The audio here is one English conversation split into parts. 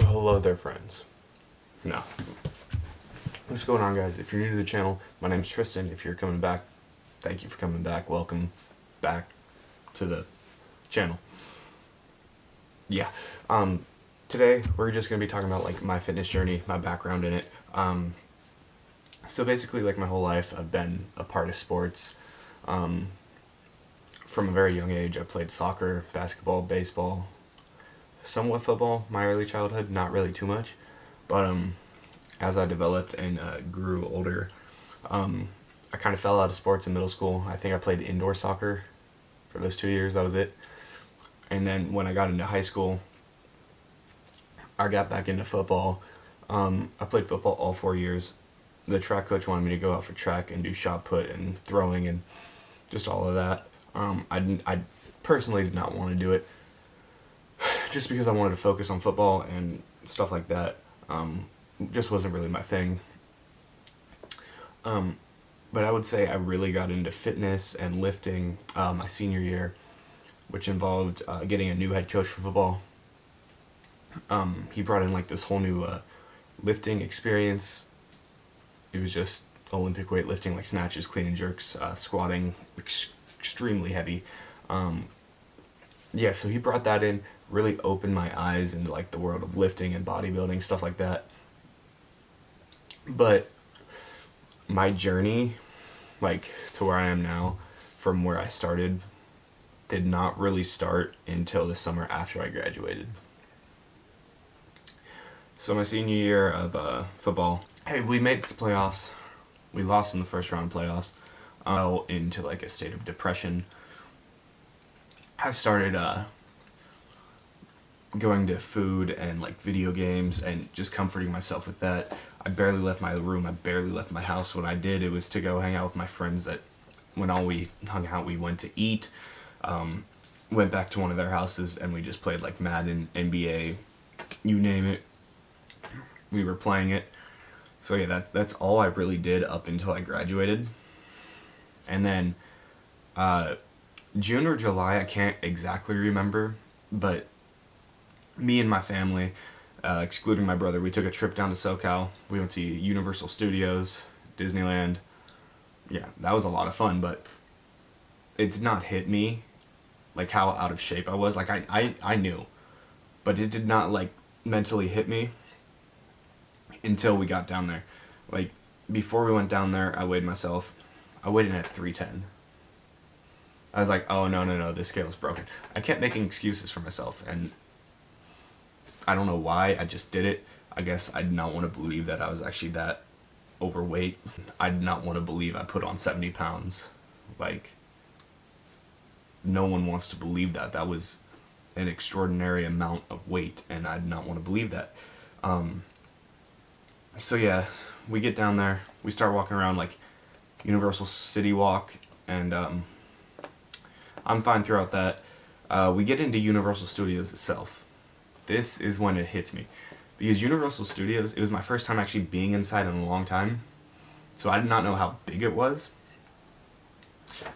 Well, hello there, friends. No. What's going on, guys? If you're new to the channel, my name's Tristan. If you're coming back, thank you for coming back. Welcome back to the channel. Yeah. Today, we're just going to be talking about, like, my fitness journey, my background in it. So basically, like, my whole life, I've been a part of sports. From a very young age, I played soccer, basketball, baseball, somewhat football, my early childhood, not really too much. But, as I developed and grew older, I kind of fell out of sports in middle school. I think I played indoor soccer for those 2 years, that was it. And then when I got into high school, I got back into football. I played football all 4 years. The track coach wanted me to go out for track and do shot put and throwing and just all of that. I personally did not want to do it just because I wanted to focus on football and stuff like that. Just wasn't really my thing. But I would say I really got into fitness and lifting my senior year, which involved getting a new head coach for football. He brought in like this whole new lifting experience. It was just Olympic weightlifting, like snatches, clean and jerks, squatting, extremely heavy. Yeah, so he brought that in, really opened my eyes into like the world of lifting and bodybuilding, stuff like that. But my journey, like, to where I am now, from where I started, did not really start until the summer after I graduated. So my senior year of football, hey, we made it to playoffs. We lost in the first round of playoffs. I fell into like a state of depression. I started going to food and like video games and just comforting myself with that. I barely left my room. I barely left my house. When I did, it was to go hang out with my friends. That when all we hung out, we went to eat. Went back to one of their houses and we just played like Madden, NBA, you name it. We were playing it. So yeah, that's all I really did up until I graduated. And then June or July, I can't exactly remember, but me and my family, excluding my brother, we took a trip down to SoCal. We went to Universal Studios, Disneyland. Yeah, that was a lot of fun, but it did not hit me like how out of shape I was. Like I knew, but it did not like mentally hit me until we got down there. Like, before we went down there, I weighed myself. I weighed in at 310. I was like, oh, no, this scale's broken. I kept making excuses for myself, and I don't know why, I just did it. I guess I did not want to believe that I was actually that overweight. I did not want to believe I put on 70 pounds. Like, no one wants to believe that. That was an extraordinary amount of weight, and I did not want to believe that. So yeah, we get down there, we start walking around like Universal City Walk, and I'm fine throughout that. We get into Universal Studios itself. This is when it hits me. Because Universal Studios, it was my first time actually being inside in a long time, so I did not know how big it was.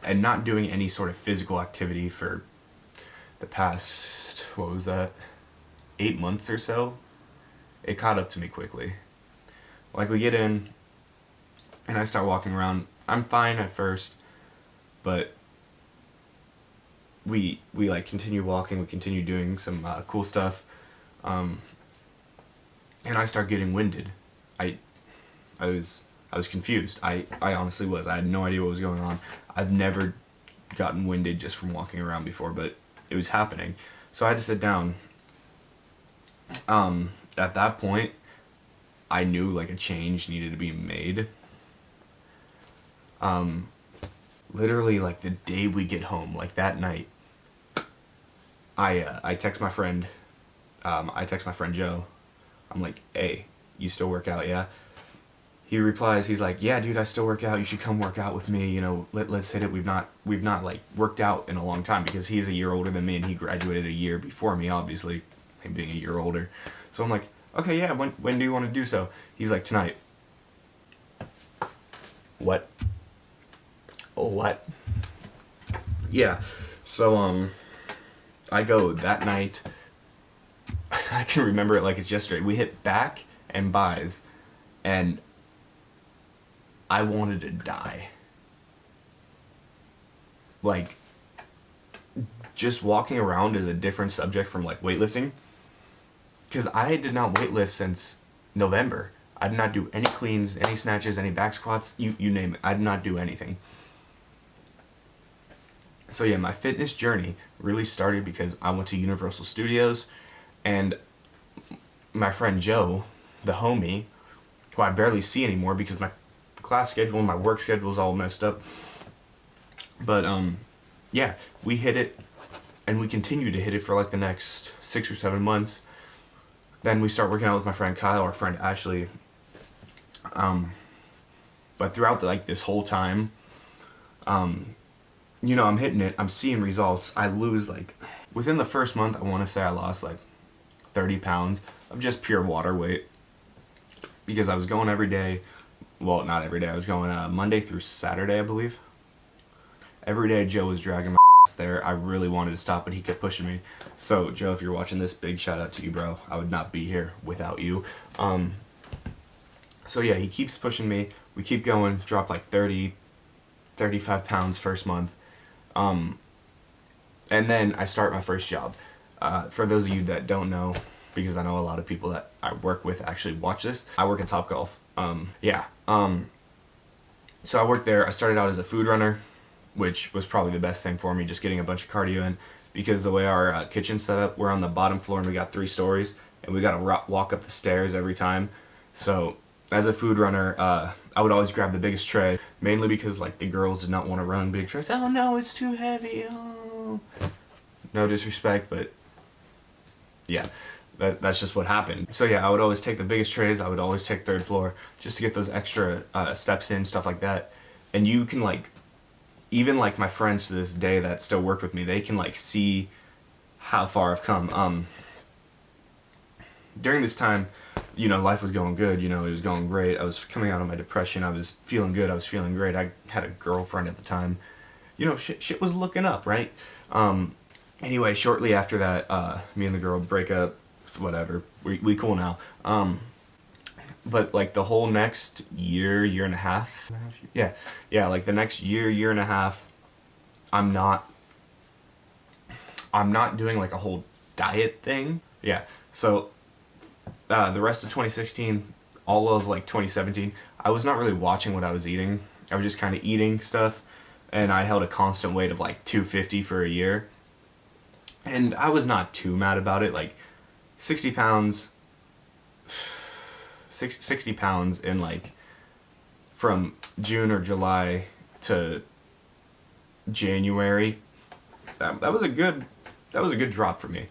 And not doing any sort of physical activity for the past, what was that, 8 months or so, it caught up to me quickly. Like, we get in, and I start walking around. I'm fine at first, but we like continue walking, we continue doing some cool stuff, and I start getting winded. I was confused. I honestly was. I had no idea what was going on. I've never gotten winded just from walking around before, but it was happening. So I had to sit down. At that point, I knew like a change needed to be made. Literally like the day we get home, like that night, I text my friend, Joe. I'm like, hey, you still work out, yeah? He replies, he's like, yeah, dude, I still work out. You should come work out with me. You know, let's hit it. We've not like worked out in a long time because he's a year older than me and he graduated a year before me, obviously, him being a year older. So I'm like, okay, yeah, when do you want to do so? He's like, tonight. What? Oh, what? Yeah. So I go that night. I can remember it like it's yesterday. We hit back and buys, and I wanted to die. Like, just walking around is a different subject from like weightlifting, because I did not weightlift since November. I did not do any cleans, any snatches, any back squats, you name it. I did not do anything. So yeah, my fitness journey really started because I went to Universal Studios, and my friend Joe, the homie, who I barely see anymore because my class schedule and my work schedule is all messed up. But yeah, we hit it, and we continue to hit it for like the next 6 or 7 months. Then we start working out with my friend Kyle, our friend Ashley. But throughout this whole time, you know, I'm hitting it, I'm seeing results. I lose like, within the first month, I want to say I lost like 30 pounds of just pure water weight, because I was going every day. Well, not every day, I was going Monday through Saturday, I believe. Every day Joe was dragging my ass there. I really wanted to stop, but he kept pushing me. So Joe, if you're watching this, big shout out to you, bro. I would not be here without you. So yeah, he keeps pushing me. We keep going, drop like 30, 35 pounds first month. And then I start my first job. For those of you that don't know, because I know a lot of people that I work with actually watch this, I work at Topgolf. So I worked there. I started out as a food runner, which was probably the best thing for me, just getting a bunch of cardio in, because the way our kitchen's set up, we're on the bottom floor and we got 3 stories, and we got to walk up the stairs every time. So as a food runner, I would always grab the biggest tray, mainly because like the girls did not want to run big trays. Oh no, it's too heavy. Oh. No disrespect, but yeah, that's just what happened. So yeah, I would always take the biggest trays. I would always take 3rd floor just to get those extra steps in, stuff like that. And you can like, even like my friends to this day that still work with me, they can like see how far I've come. During this time, you know, life was going good, you know, it was going great. I was coming out of my depression. I was feeling good. I was feeling great. I had a girlfriend at the time. You know, shit was looking up, right? Anyway, shortly after that, me and the girl break up, whatever. We cool now. But like the whole next year and a half, yeah, like the next year and a half, I'm not doing like a whole diet thing. Yeah, so the rest of 2016, all of like 2017, I was not really watching what I was eating. I was just kind of eating stuff, and I held a constant weight of like 250 for a year. And I was not too mad about it. Like 60 pounds in like from June or July to January. That was a good drop for me.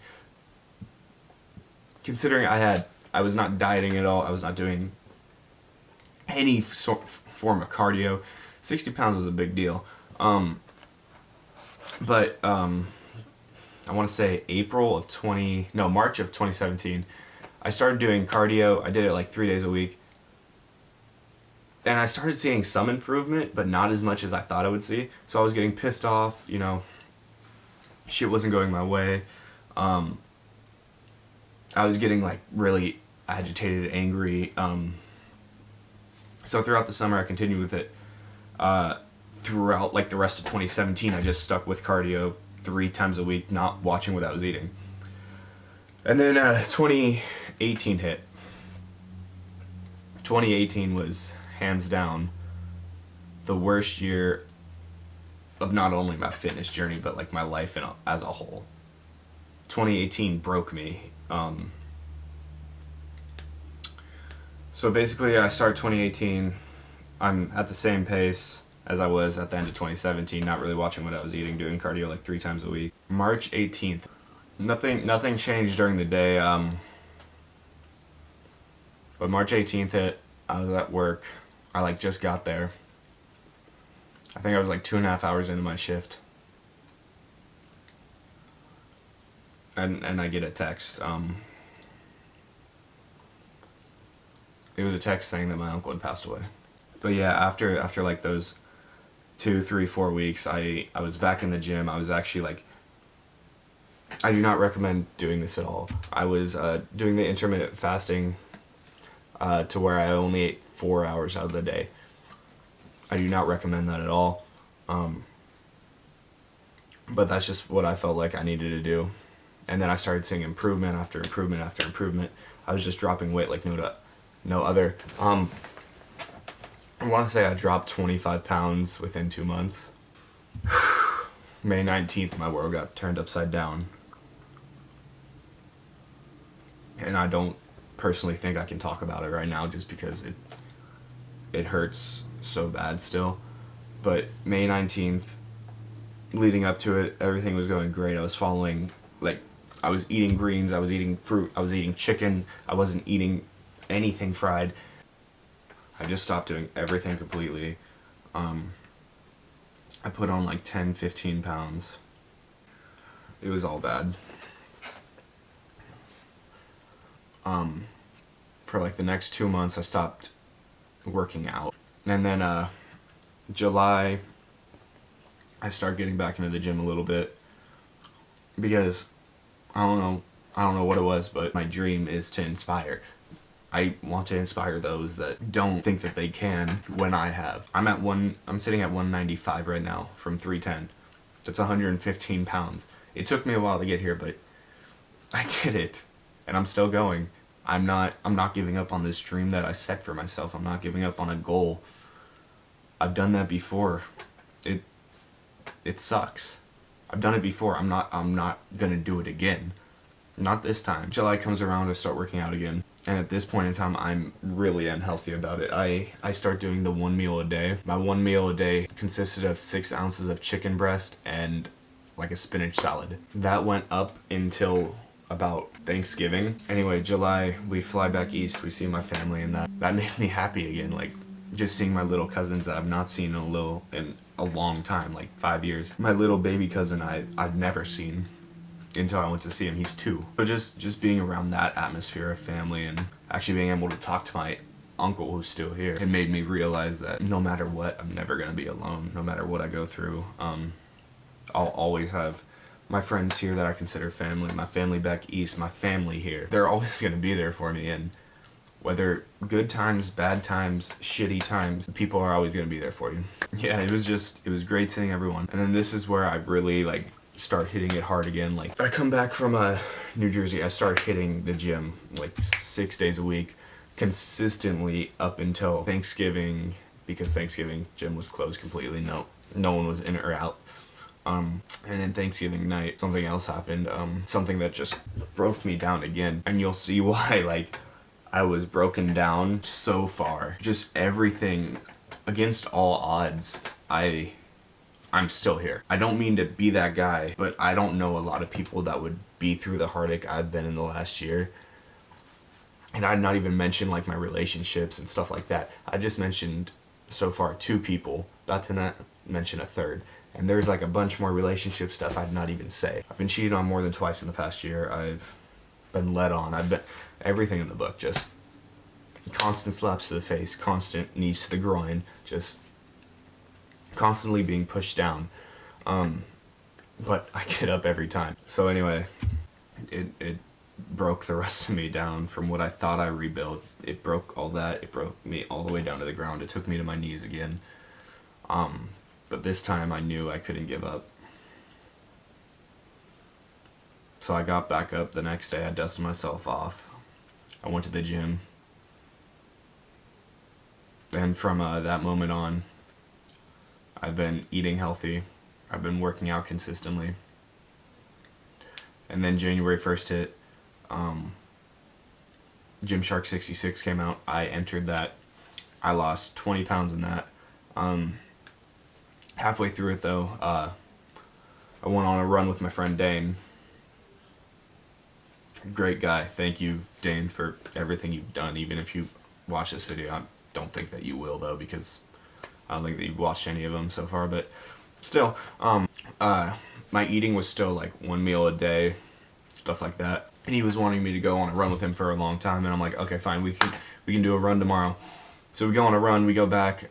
Considering I was not dieting at all. I was not doing any form of cardio. 60 pounds was a big deal. But I want to say March of 2017, I started doing cardio. I did it like 3 days a week. And I started seeing some improvement, but not as much as I thought I would see. So I was getting pissed off, you know, shit wasn't going my way. I was getting like really agitated, angry. So throughout the summer, I continued with it. Throughout like the rest of 2017, I just stuck with cardio 3 times a week, not watching what I was eating. And then 2018 hit. 2018 was hands down the worst year of not only my fitness journey, but like my life as a whole. 2018 broke me. So basically I start 2018, I'm at the same pace as I was at the end of 2017, not really watching what I was eating, doing cardio like 3 times a week. March 18th, nothing changed during the day, but March 18th hit, I was at work, I like just got there. I think I was like 2.5 hours into my shift. And I get a text, it was a text saying that my uncle had passed away. But yeah, after like those 2, 3, 4 weeks, I was back in the gym. I was actually like, I do not recommend doing this at all. I was doing the intermittent fasting to where I only ate 4 hours out of the day. I do not recommend that at all. But that's just what I felt like I needed to do. And then I started seeing improvement after improvement after improvement. I was just dropping weight like no other. I want to say I dropped 25 pounds within 2 months. May 19th, my world got turned upside down. And I don't personally think I can talk about it right now just because it hurts so bad still. But May 19th, leading up to it, everything was going great. I was following, like, I was eating greens, I was eating fruit, I was eating chicken, I wasn't eating anything fried. I just stopped doing everything completely. I put on like 10, 15 pounds. It was all bad. For like the next 2 months I stopped working out. And then July I started getting back into the gym a little bit because I don't know what it was, but my dream is to inspire. I want to inspire those that don't think that they can when I have. I'm sitting at 195 right now from 310. That's 115 pounds. It took me a while to get here, but I did it. And I'm still going. I'm not giving up on this dream that I set for myself. I'm not giving up on a goal. I've done that before. It sucks. I've done it before. I'm not gonna do it again. Not this time. July comes around, I start working out again. And at this point in time, I'm really unhealthy about it. I start doing the 1 meal a day. My 1 meal a day consisted of 6 ounces of chicken breast and like a spinach salad. That went up until about Thanksgiving. Anyway, July, we fly back east, we see my family, and that made me happy again. Like, just seeing my little cousins that I've not seen in a long time, like 5 years. My little baby cousin I've never seen until I went to see him. He's 2. So just being around that atmosphere of family and actually being able to talk to my uncle who's still here, it made me realize that no matter what, I'm never gonna be alone. No matter what I go through, I'll always have my friends here that I consider family, my family back east, my family here. They're always gonna be there for me, and whether good times, bad times, shitty times, people are always gonna be there for you. Yeah, it was great seeing everyone. And then this is where I really like start hitting it hard again. Like, I come back from New Jersey, I start hitting the gym like 6 days a week consistently up until Thanksgiving, because Thanksgiving gym was closed completely. No one was in or out. And then Thanksgiving night, something else happened, something that just broke me down again. And you'll see why, like, I was broken down so far. Just everything, against all odds, I'm still here. I don't mean to be that guy, but I don't know a lot of people that would be through the heartache I've been in the last year. And I'd not even mentioned like my relationships and stuff like that. I just mentioned so far 2 people, about to not mention a third. And there's like a bunch more relationship stuff I'd not even say. I've been cheated on more than twice in the past year. I've been led on. I've been, everything in the book, just constant slaps to the face, constant knees to the groin, just constantly being pushed down. But I get up every time. So anyway, it broke the rest of me down from what I thought I rebuilt. It broke all that. It broke me all the way down to the ground. It took me to my knees again. But this time I knew I couldn't give up. So I got back up the next day. I dusted myself off. I went to the gym. And from that moment on, I've been eating healthy. I've been working out consistently. And then January 1st hit. Gymshark 66 came out. I entered that. I lost 20 pounds in that. Halfway through it though, I went on a run with my friend Dane. Great guy. Thank you, Dane, for everything you've done. Even if you watch this video, I don't think that you will though, because I don't think that you've watched any of them so far. But still, my eating was still like 1 meal a day, stuff like that. And he was wanting me to go on a run with him for a long time, and I'm like, okay, fine, we can do a run tomorrow. So we go on a run, we go back,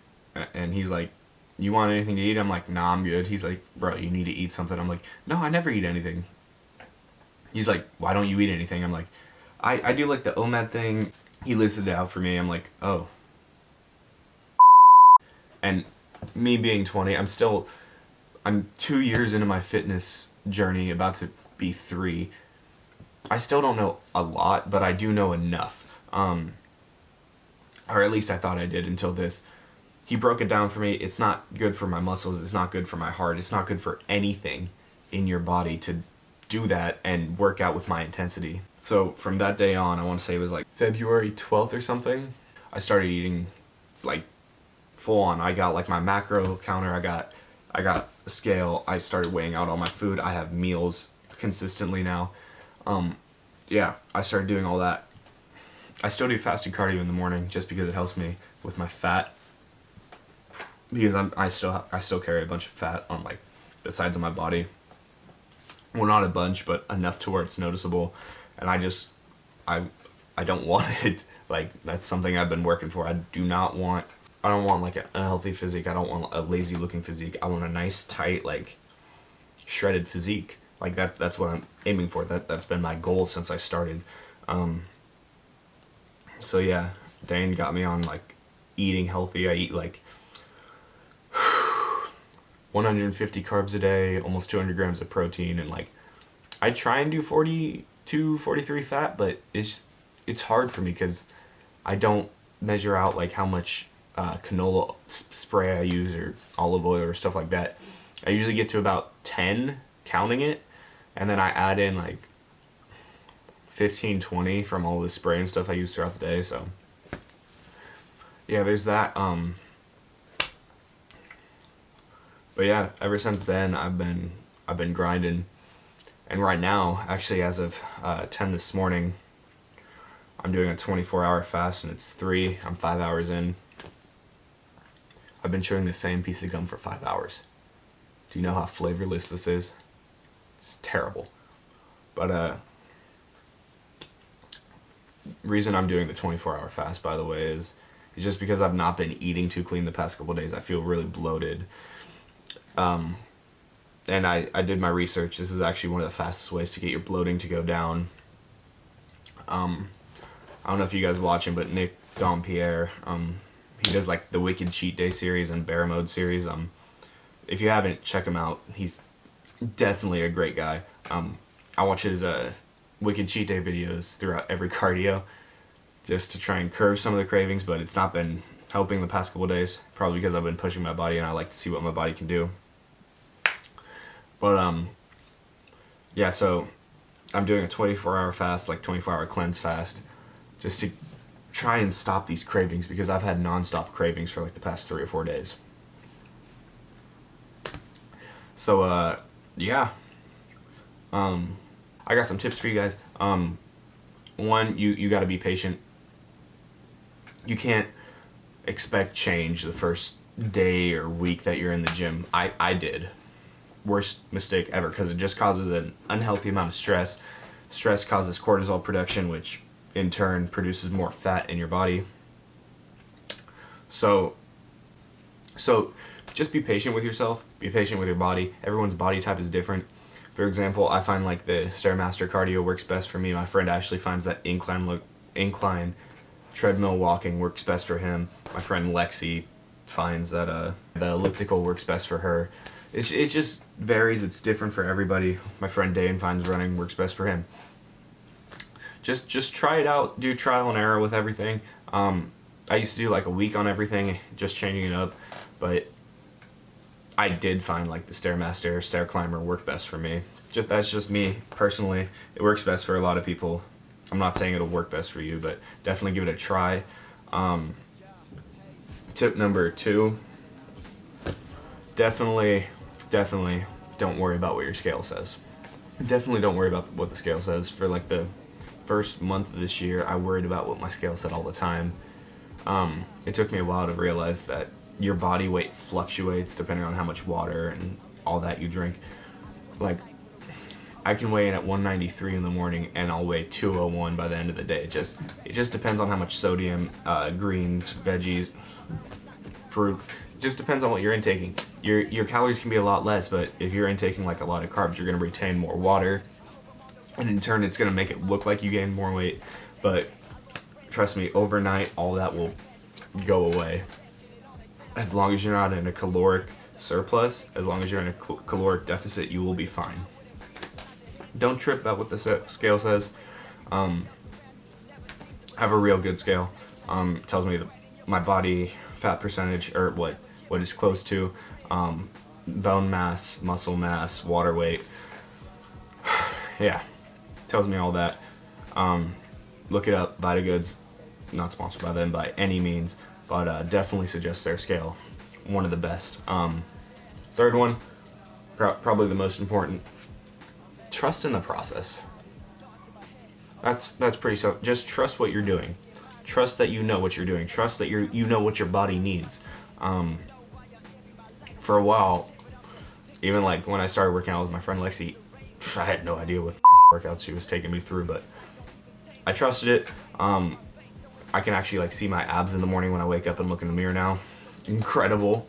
and he's like, you want anything to eat? I'm like, nah, I'm good. He's like, bro, you need to eat something. I'm like, no, I never eat anything. He's like, why don't you eat anything? I'm like, I do like the OMAD thing. He listed it out for me. I'm like, oh. And me being 20, I'm 2 years into my fitness journey, about to be 3. I still don't know a lot, but I do know enough. Or at least I thought I did until this. He broke it down for me. It's not good for my muscles. It's not good for my heart. It's not good for anything in your body to do that and work out with my intensity. So from that day on, I want to say it was like February 12th or something, I started eating like full on. I got like my macro counter. I got a scale. I started weighing out all my food. I have meals consistently now. Yeah, I started doing all that. I still do fasted cardio in the morning just because it helps me with my fat. Because I still carry a bunch of fat on like the sides of my body. Well, not a bunch, but enough to where it's noticeable. And I don't want it. Like, that's something I've been working for. I don't want like an unhealthy physique. I don't want a lazy looking physique. I want a nice, tight, like shredded physique. Like that's what I'm aiming for. That's been my goal since I started. So yeah, Dane got me on like eating healthy. I eat like 150 carbs a day, almost 200 grams of protein, and like I try and do 42, 43 fat, but it's hard for me because I don't measure out like how much canola spray I use or olive oil or stuff like that. I usually get to about 10 counting it, and then I add in like 15, 20 from all the spray and stuff I use throughout the day. So yeah, there's that. But yeah, ever since then I've been grinding, and right now, actually as of 10 this morning, I'm doing a 24-hour fast, and it's 3. I'm 5 hours in. I've been chewing the same piece of gum for 5 hours. Do you know how flavorless this is? It's terrible. But reason I'm doing the 24-hour fast, by the way, is just because I've not been eating too clean the past couple of days. I feel really bloated. And I did my research. This is actually one of the fastest ways to get your bloating to go down. I don't know if you guys are watching, but Nick Dompierre, he does like the Wicked Cheat Day series and Bear Mode series. If you haven't, check him out. He's definitely a great guy. I watch his Wicked Cheat Day videos throughout every cardio just to try and curb some of the cravings, but it's not been helping the past couple days, probably because I've been pushing my body and I like to see what my body can do. But yeah, so I'm doing a 24-hour fast, like 24-hour cleanse fast, just to try and stop these cravings, because I've had non-stop cravings for like the past 3 or 4 days. So yeah, I got some tips for you guys. One, you got to be patient. You can't expect change the first day or week that you're in the gym. I did. Worst mistake ever, because it just causes an unhealthy amount of stress. Stress causes cortisol production, which in turn produces more fat in your body. So just be patient with yourself. Be patient with your body. Everyone's body type is different. For example, I find like the Stairmaster cardio works best for me. My friend Ashley finds that incline treadmill walking works best for him. My friend Lexi finds that the elliptical works best for her. It just varies. It's different for everybody. My friend Dane finds running works best for him. Just try it out. Do trial and error with everything. I used to do like a week on everything, just changing it up, but I did find like the Stairmaster stair climber worked best for me. That's just me personally. It works best for a lot of people. I'm not saying it'll work best for you, but definitely give it a try. Tip number 2, definitely don't worry about what your scale says. Definitely don't worry about what the scale says. For like the first month of this year, I worried about what my scale said all the time. It took me a while to realize that your body weight fluctuates depending on how much water and all that you drink. Like, I can weigh in at 193 in the morning and I'll weigh 201 by the end of the day. It just depends on how much sodium, greens, veggies, fruit. It just depends on what you're intaking. Your calories can be a lot less, but if you're intaking like a lot of carbs, you're going to retain more water. and in turn it's going to make it look like you gained more weight. But trust me, overnight all that will go away. As long as you're not in a caloric surplus, as long as you're in a caloric deficit, you will be fine. Don't trip about what the scale says. Have a real good scale. Tells me my body fat percentage, or what is close to, bone mass, muscle mass, water weight. Yeah, tells me all that. Look it up. VitaGoods, not sponsored by them by any means, but definitely suggest their scale. One of the best. Third one, probably the most important. Trust in the process. That's pretty so. Just trust what you're doing. Trust that you know what you're doing. Trust that you know what your body needs. For a while, even like when I started working out with my friend Lexi, I had no idea what workouts she was taking me through, but I trusted it. I can actually like see my abs in the morning when I wake up and look in the mirror now. Incredible.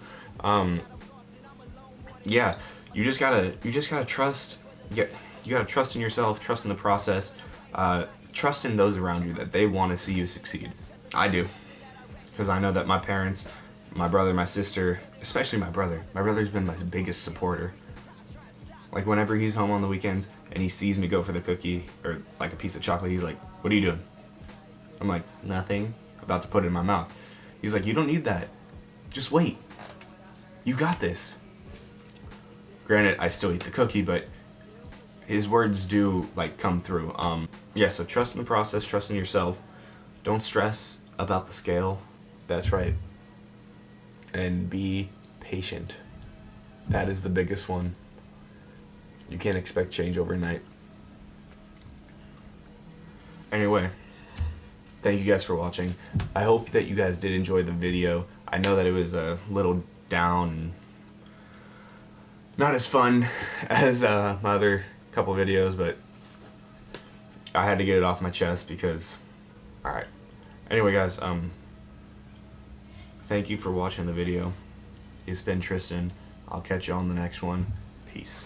Yeah, you just gotta trust. You gotta trust in yourself, trust in the process, trust in those around you that they want to see you succeed. I do, because I know that my parents, my brother, my sister, especially my brother's been my biggest supporter. Like whenever he's home on the weekends and he sees me go for the cookie or like a piece of chocolate, he's like, "What are you doing?" I'm like, "Nothing. About to put it in my mouth." He's like, "You don't need that. Just wait. You got this." Granted, I still eat the cookie, but his words do like come through. Yeah, so trust in the process, trust in yourself. Don't stress about the scale. That's right. And be patient. That is the biggest one. You can't expect change overnight. Anyway, thank you guys for watching. I hope that you guys did enjoy the video. I know that it was a little down and not as fun as my other couple videos, but I had to get it off my chest because, alright. Anyway guys, thank you for watching the video. It's been Tristan. I'll catch you on the next one. Peace.